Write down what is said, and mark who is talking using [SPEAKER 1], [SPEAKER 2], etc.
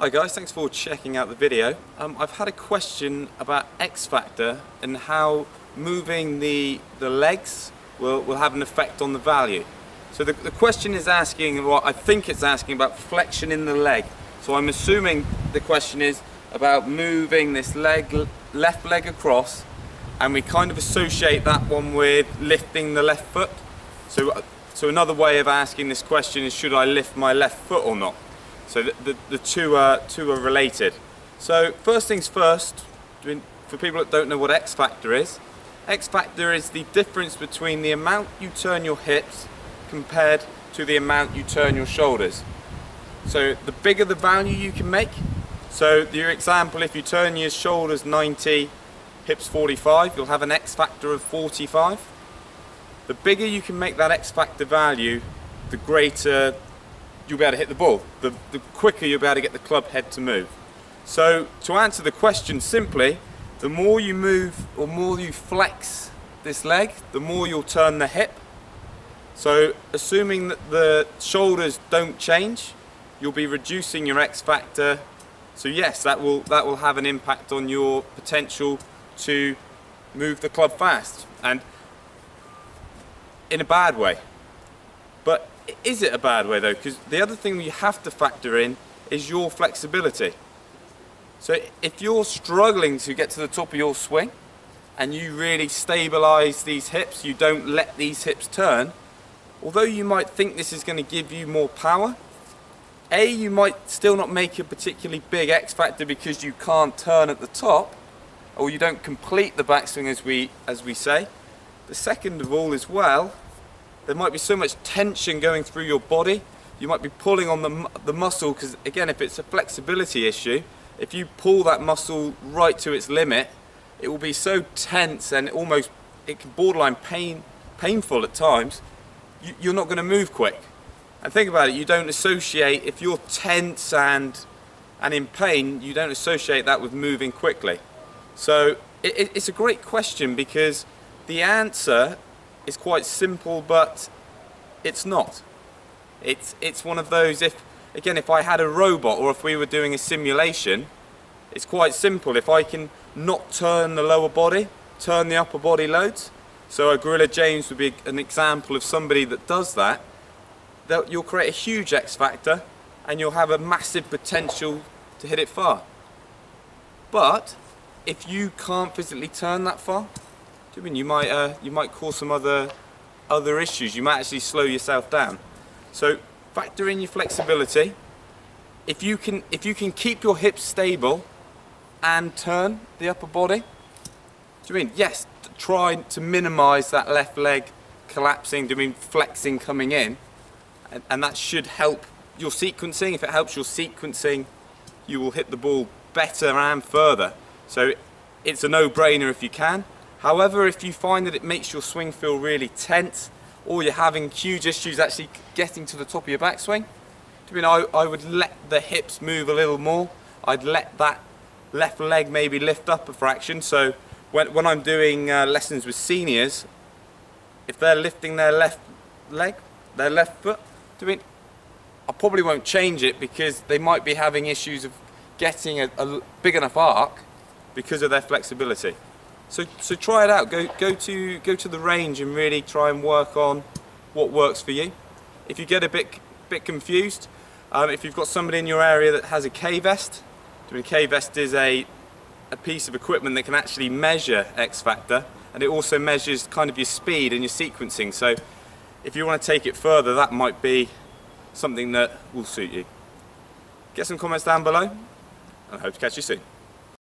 [SPEAKER 1] Hi guys, thanks for checking out the video. I've had a question about X factor and how moving the legs will have an effect on the value. So the question is asking, well, I think it's asking about flexion in the leg. So I'm assuming the question is about moving this left leg across, and we kind of associate that one with lifting the left foot. So another way of asking this question is, should I lift my left foot or not? So the two are related. So first things first, for people that don't know what X factor is the difference between the amount you turn your hips compared to the amount you turn your shoulders. So the bigger the value you can make, so your example, if you turn your shoulders 90, hips 45, you'll have an X factor of 45. The bigger you can make that X factor value, the greater you'll be able to hit the ball, the quicker you'll be able to get the club head to move. So to answer the question simply, the more you move or more you flex this leg, the more you'll turn the hip. So assuming that the shoulders don't change, you'll be reducing your X factor. So yes, that will have an impact on your potential to move the club fast, and in a bad way. But is it a bad way though? Because the other thing you have to factor in is your flexibility. So if you're struggling to get to the top of your swing and you really stabilize these hips, you don't let these hips turn, although you might think this is going to give you more power, you might still not make a particularly big X factor because you can't turn at the top, or you don't complete the backswing as we say. The second of all as well, there might be so much tension going through your body, you might be pulling on the muscle, because again, if it's a flexibility issue, if you pull that muscle right to its limit, it will be so tense and it can borderline painful at times, you're not going to move quick. And think about it, you don't associate, if you're tense and in pain, you don't associate that with moving quickly. So it's a great question, because the answer is quite simple, but it's not. It's one of those, if I had a robot, or if we were doing a simulation, it's quite simple. If I can not turn the lower body, turn the upper body loads. So a Gorilla James would be an example of somebody that does that. You'll create a huge X factor and you'll have a massive potential to hit it far. But if you can't physically turn that far, you might cause some other issues. You might actually slow yourself down. So factor in your flexibility. If you can keep your hips stable and turn the upper body, yes, try to minimize that left leg collapsing, flexing coming in, and that should help your sequencing. If it helps your sequencing, you will hit the ball better and further. So it's a no-brainer if you can. However, if you find that it makes your swing feel really tense, or you're having huge issues actually getting to the top of your backswing, I would let the hips move a little more. I'd let that left leg maybe lift up a fraction. So when I'm doing lessons with seniors, if they're lifting their left leg, their left foot, I probably won't change it, because they might be having issues of getting a big enough arc because of their flexibility. So try it out. Go to the range and really try and work on what works for you. If you get a bit confused, if you've got somebody in your area that has a K-vest, K-vest is a piece of equipment that can actually measure X factor, and it also measures kind of your speed and your sequencing. So if you want to take it further, that might be something that will suit you. Get some comments down below, and I hope to catch you soon.